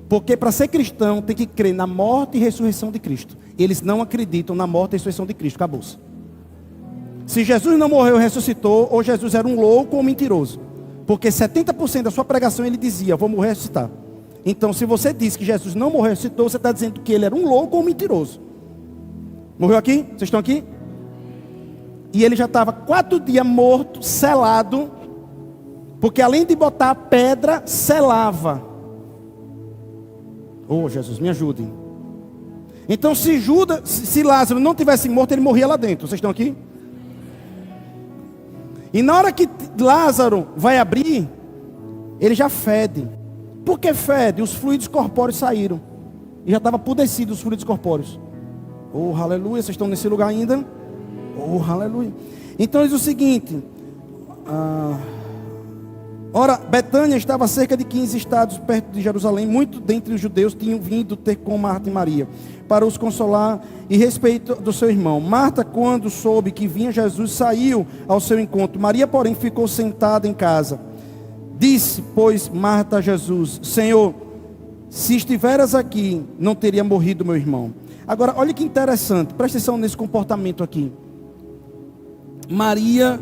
Porque para ser cristão tem que crer na morte e ressurreição de Cristo. Eles não acreditam na morte e ressurreição de Cristo, acabou-se. Se Jesus não morreu e ressuscitou, ou Jesus era um louco ou um mentiroso. Porque 70% da sua pregação ele dizia, vou morrer e ressuscitar. Então se você diz que Jesus não morreu e ressuscitou, você está dizendo que ele era um louco ou um mentiroso. Morreu aqui? Vocês estão aqui? E ele já estava 4 dias morto, selado. Porque além de botar a pedra, selava. Oh, Jesus, me ajude. Então se Lázaro não tivesse morto, ele morria lá dentro. Vocês estão aqui? E na hora que Lázaro vai abrir, ele já fede. Por que fede? Os fluidos corpóreos saíram. E já estava apodrecido os fluidos corpóreos. Oh, aleluia, vocês estão nesse lugar ainda? Oh, aleluia. Então diz o seguinte. Ora, Betânia estava a cerca de 15 estados perto de Jerusalém. Muitos dentre os judeus tinham vindo ter com Marta e Maria para os consolar e respeito do seu irmão. Marta, quando soube que vinha Jesus, saiu ao seu encontro. Maria, porém, ficou sentada em casa. Disse, pois, Marta a Jesus, Senhor, se estiveras aqui, não teria morrido meu irmão. Agora, olha que interessante, presta atenção nesse comportamento aqui. Maria,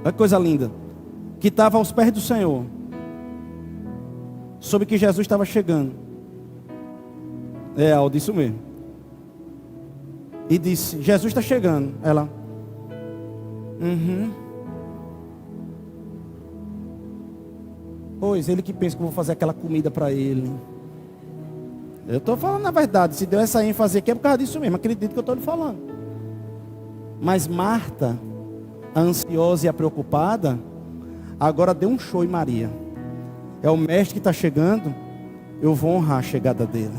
olha que coisa linda, que estava aos pés do Senhor, soube que Jesus estava chegando. É, Aldo, isso mesmo. E disse, Jesus está chegando. Ela, Pois, ele que pensa que eu vou fazer aquela comida para ele. Eu estou falando a verdade, se deu essa ênfase aqui é por causa disso mesmo, acredito que eu estou lhe falando. Mas Marta, a ansiosa e a preocupada, agora deu um show em Maria. É o mestre que está chegando, eu vou honrar a chegada dele.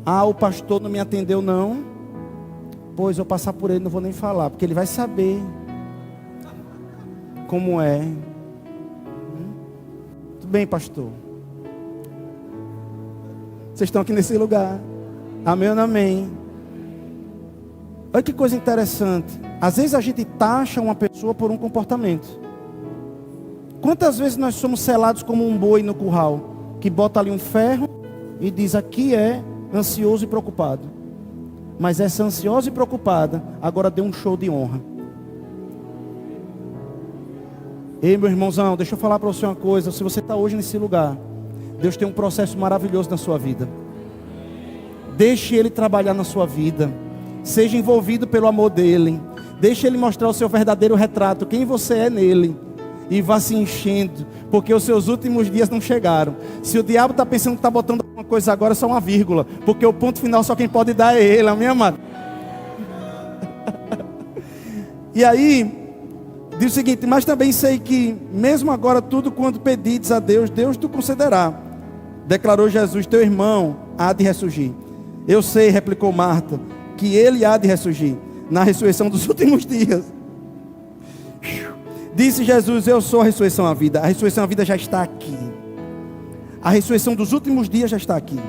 Ah, o pastor não me atendeu não. Pois eu passar por ele, não vou nem falar, porque ele vai saber como é. Tudo bem, pastor? Vocês estão aqui nesse lugar. Amém ou não amém? Olha que coisa interessante. Às vezes a gente taxa uma pessoa por um comportamento. Quantas vezes nós somos selados como um boi no curral, que bota ali um ferro e diz, aqui é ansioso e preocupado. Mas essa ansiosa e preocupada agora deu um show de honra. Ei, meu irmãozão, deixa eu falar para você uma coisa. Se você está hoje nesse lugar, Deus tem um processo maravilhoso na sua vida. Deixe Ele trabalhar na sua vida. Seja envolvido pelo amor dEle. Deixe Ele mostrar o seu verdadeiro retrato, quem você é nele. E vá se enchendo, porque os seus últimos dias não chegaram. Se o diabo está pensando que está botando alguma coisa agora, é só uma vírgula. Porque o ponto final só quem pode dar é Ele, amém, amado? E aí, diz o seguinte, mas também sei que, mesmo agora, tudo quanto pedides a Deus, Deus te concederá. Declarou Jesus, teu irmão há de ressurgir. Eu sei, replicou Marta, que ele há de ressurgir, na ressurreição dos últimos dias. Disse Jesus, eu sou a ressurreição e a vida. A ressurreição e a vida já está aqui. A ressurreição dos últimos dias já está aqui.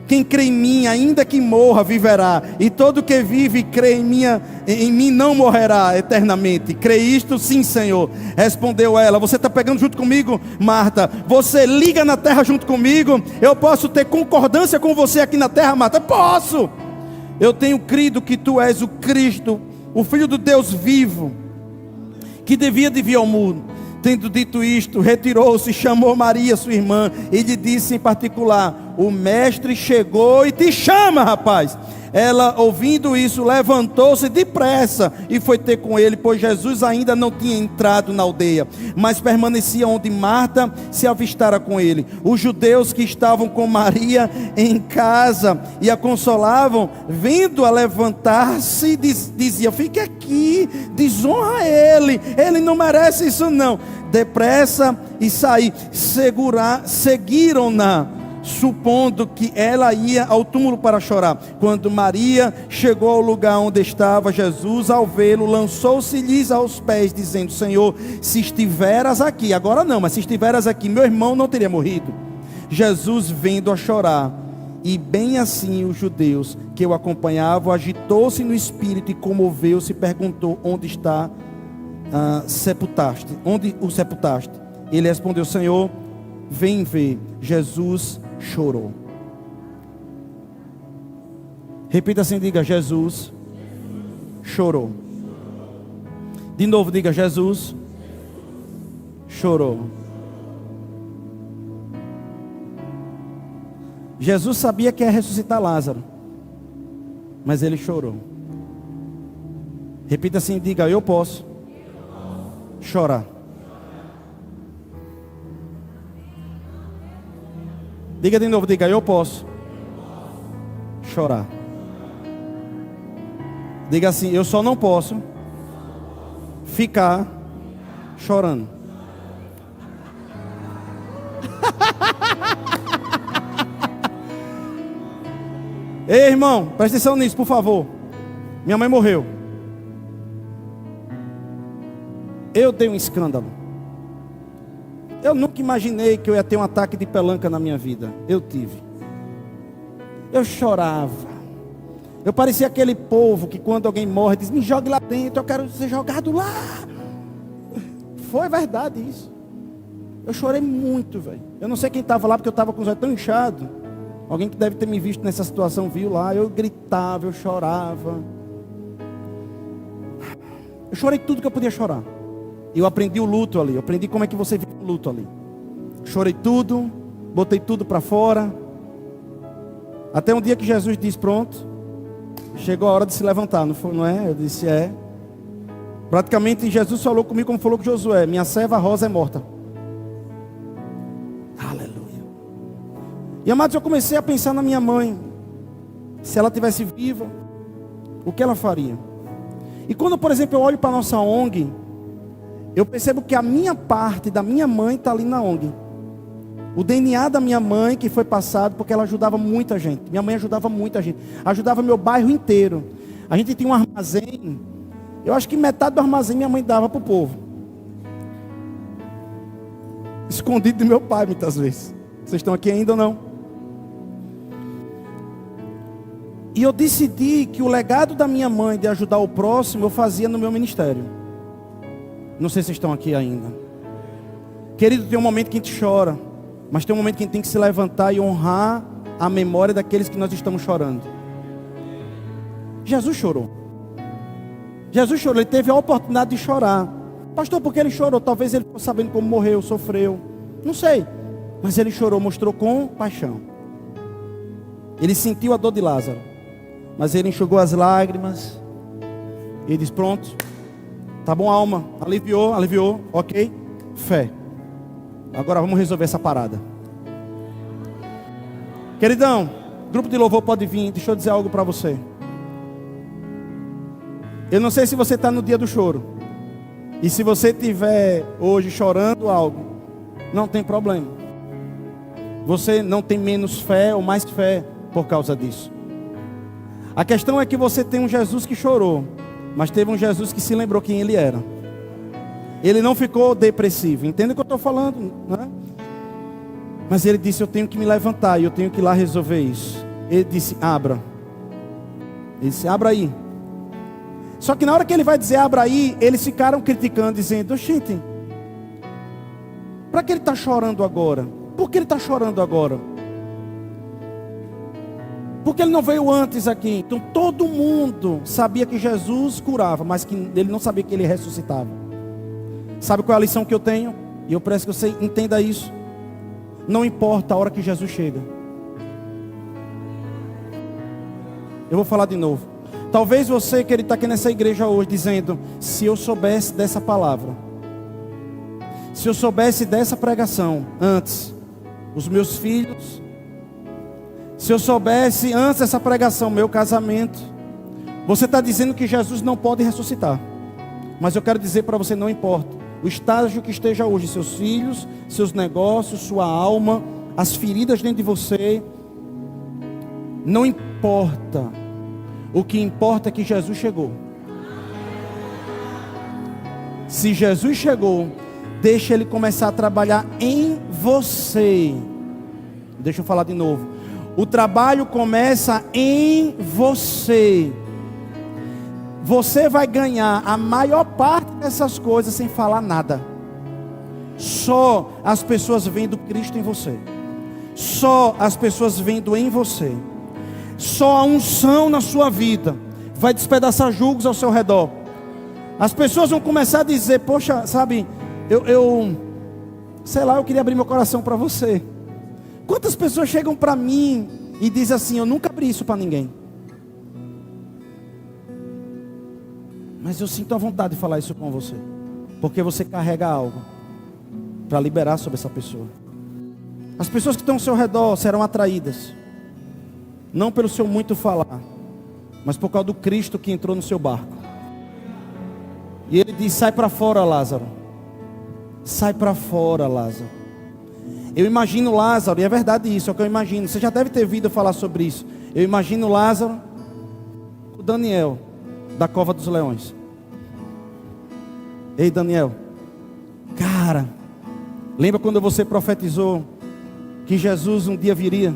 Quem crê em mim, ainda que morra, viverá. E todo que vive e crê em mim não morrerá eternamente. Crê isto? Sim, Senhor. Respondeu ela. Você está pegando junto comigo, Marta? Você liga na terra junto comigo? Eu posso ter concordância com você aqui na terra, Marta? Posso. Eu tenho crido que tu és o Cristo, o Filho do Deus vivo, que devia de vir ao mundo. Tendo dito isto, retirou-se, chamou Maria, sua irmã, e lhe disse em particular, o mestre chegou e te chama, rapaz. Ela, ouvindo isso, levantou-se depressa e foi ter com ele, pois Jesus ainda não tinha entrado na aldeia, mas permanecia onde Marta se avistara com ele. Os judeus que estavam com Maria em casa e a consolavam, vendo-a levantar-se, diziam: fique aqui, desonra ele não merece isso não. Depressa e sair, seguiram-na, supondo que ela ia ao túmulo para chorar. Quando Maria chegou ao lugar onde estava Jesus, ao vê-lo, lançou-se-lhes aos pés, dizendo: Senhor, se estiveras aqui, agora não, mas se estiveras aqui, meu irmão não teria morrido. Jesus, vendo-a chorar, e bem assim os judeus que o acompanhavam, agitou-se no espírito e comoveu-se e perguntou: onde está sepultaste? Onde o sepultaste? Ele respondeu: Senhor, vem ver. Jesus chorou. Repita assim, diga: Jesus chorou. De novo, diga: Jesus chorou. Jesus sabia que ia ressuscitar Lázaro, mas ele chorou. Repita assim, diga: eu posso chorar. Diga de novo, diga: eu posso chorar. Diga assim: eu só não posso ficar chorando. Ei, irmão, presta atenção nisso, por favor. Minha mãe morreu. Eu dei um escândalo. Eu nunca imaginei que eu ia ter um ataque de pelanca na minha vida. Eu tive. Eu chorava. Eu parecia aquele povo que quando alguém morre diz: me jogue lá dentro, eu quero ser jogado lá. Foi verdade isso. Eu chorei muito, velho. Eu não sei quem estava lá, porque eu estava com os olhos tão inchados. Alguém que deve ter me visto nessa situação viu lá. Eu gritava, eu chorava. Eu chorei tudo que eu podia chorar. E eu aprendi o luto ali. Eu aprendi como é que você vive o luto ali. Chorei tudo, botei tudo para fora. Até um dia que Jesus disse: pronto, chegou a hora de se levantar, não foi, não é? Eu disse: é. Praticamente Jesus falou comigo como falou com Josué: minha serva Rosa é morta. Aleluia. E amados, eu comecei a pensar na minha mãe. Se ela tivesse viva, o que ela faria? E quando, por exemplo, eu olho para a nossa ONG, eu percebo que a minha parte da minha mãe está ali na ONG. O DNA da minha mãe que foi passado, porque ela ajudava muita gente. Minha mãe ajudava muita gente. Ajudava meu bairro inteiro. A gente tinha um armazém. Eu acho que metade do armazém minha mãe dava para o povo. Escondido do meu pai muitas vezes. Vocês estão aqui ainda ou não? E eu decidi que o legado da minha mãe de ajudar o próximo eu fazia no meu ministério. Não sei se vocês estão aqui ainda. Querido, tem um momento que a gente chora, mas tem um momento que a gente tem que se levantar e honrar a memória daqueles que nós estamos chorando. Jesus chorou. Jesus chorou, ele teve a oportunidade de chorar. Pastor, por que ele chorou? Talvez ele ficou sabendo como morreu, sofreu. Não sei. Mas ele chorou, mostrou compaixão. Ele sentiu a dor de Lázaro. Mas ele enxugou as lágrimas. E disse: pronto. Tá bom, alma. Aliviou. Ok. Fé. Agora vamos resolver essa parada. Queridão, grupo de louvor pode vir. Deixa eu dizer algo para você. Eu não sei se você está no dia do choro. E se você estiver hoje chorando algo, não tem problema. Você não tem menos fé ou mais fé por causa disso. A questão é que você tem um Jesus que chorou, mas teve um Jesus que se lembrou quem ele era. Ele não ficou depressivo. Entende o que eu estou falando? Né? Mas ele disse: eu tenho que me levantar e eu tenho que ir lá resolver isso. Ele disse: abra. Ele disse: abra aí. Só que na hora que ele vai dizer abra aí, eles ficaram criticando, dizendo: gente, para que ele está chorando agora? Por que ele está chorando agora? Porque ele não veio antes aqui. Então todo mundo sabia que Jesus curava, mas que ele não sabia que ele ressuscitava. Sabe qual é a lição que eu tenho? E eu peço que você entenda isso. Não importa a hora que Jesus chega. Eu vou falar de novo. Talvez você, que ele está aqui nessa igreja hoje, dizendo: se eu soubesse dessa palavra, se eu soubesse dessa pregação antes, os meus filhos, se eu soubesse antes dessa pregação, meu casamento. Você está dizendo que Jesus não pode ressuscitar. Mas eu quero dizer para você, não importa o estágio que esteja hoje, seus filhos, seus negócios, sua alma, as feridas dentro de você, não importa. O que importa é que Jesus chegou. Se Jesus chegou, deixa Ele começar a trabalhar em você. Deixa eu falar de novo. O trabalho começa em você. Você vai ganhar a maior parte dessas coisas sem falar nada. Só as pessoas vendo Cristo em você. Só as pessoas vendo em você. Só a unção na sua vida vai despedaçar julgos ao seu redor. As pessoas vão começar a dizer: poxa, sabe, sei lá, eu queria abrir meu coração para você. Quantas pessoas chegam para mim e dizem assim: eu nunca abri isso para ninguém, mas eu sinto a vontade de falar isso com você, porque você carrega algo para liberar sobre essa pessoa. As pessoas que estão ao seu redor serão atraídas, não pelo seu muito falar, mas por causa do Cristo que entrou no seu barco. E ele diz: sai para fora, Lázaro. Sai para fora, Lázaro. Eu imagino Lázaro, e é verdade isso, é o que eu imagino. Você já deve ter ouvido falar sobre isso. Eu imagino Lázaro, o Daniel, da cova dos leões. Ei, Daniel, cara, lembra quando você profetizou que Jesus um dia viria?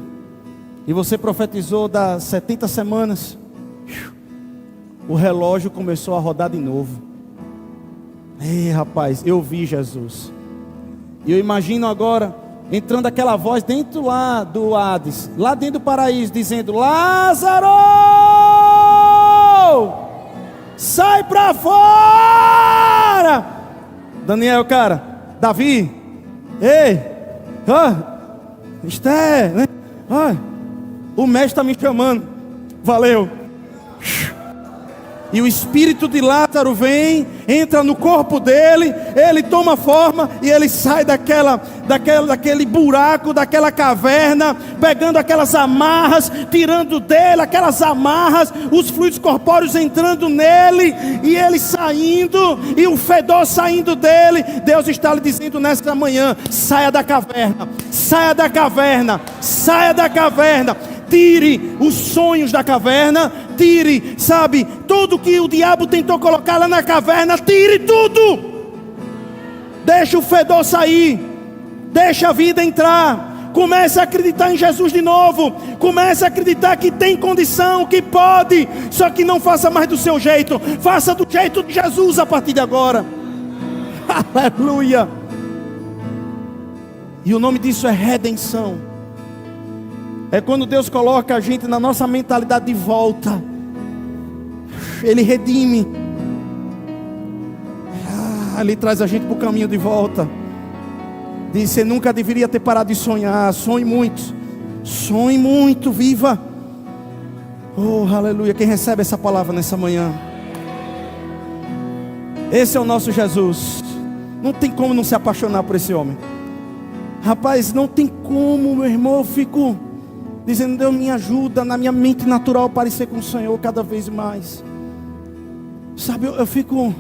E você profetizou das 70 semanas. O relógio começou a rodar de novo. Ei, rapaz, eu vi Jesus. E eu imagino agora entrando aquela voz dentro lá do Hades, lá dentro do paraíso, dizendo: Lázaro, sai para fora. Daniel, cara, Davi, ei, Esther, né? O mestre está me chamando. Valeu. E o espírito de Lázaro vem, entra no corpo dele, ele toma forma e ele sai daquele buraco, daquela caverna, pegando aquelas amarras, tirando dele aquelas amarras, os fluidos corpóreos entrando nele, e ele saindo, e o fedor saindo dele. Deus está lhe dizendo nesta manhã: saia da caverna, saia da caverna, saia da caverna. Tire os sonhos da caverna, tire, sabe, tudo que o diabo tentou colocar lá na caverna, tire tudo. Deixa o fedor sair, deixa a vida entrar. Comece a acreditar em Jesus de novo. Comece a acreditar que tem condição, que pode. Só que não faça mais do seu jeito, faça do jeito de Jesus a partir de agora. Aleluia. E o nome disso é redenção. É quando Deus coloca a gente na nossa mentalidade de volta. Ele redime. Ele traz a gente para o caminho de volta. Diz: você nunca deveria ter parado de sonhar. Sonhe muito, viva. Oh, aleluia. Quem recebe essa palavra nessa manhã? Esse é o nosso Jesus. Não tem como não se apaixonar por esse homem. Rapaz, não tem como, meu irmão. Eu fico dizendo: Deus, me ajuda na minha mente natural parecer com o Senhor cada vez mais. Sabe, eu fico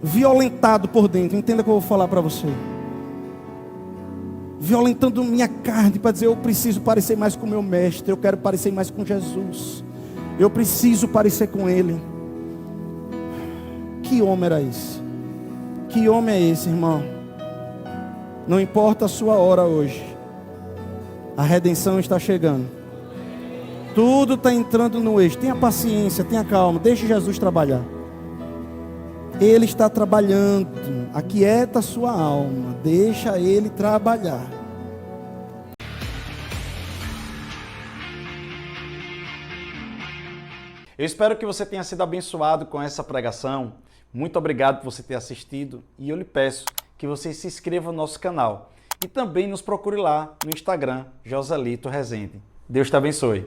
violentado por dentro. Entenda o que eu vou falar para você. Violentando minha carne para dizer: eu preciso parecer mais com o meu mestre. Eu quero parecer mais com Jesus. Eu preciso parecer com Ele. Que homem era esse? Que homem é esse, irmão? Não importa a sua hora hoje, a redenção está chegando. Tudo está entrando no eixo. Tenha paciência, tenha calma. Deixe Jesus trabalhar. Ele está trabalhando. Aquieta a sua alma. Deixa Ele trabalhar. Eu espero que você tenha sido abençoado com essa pregação. Muito obrigado por você ter assistido. E eu lhe peço que você se inscreva no nosso canal. E também nos procure lá no Instagram, Joselito Rezende. Deus te abençoe.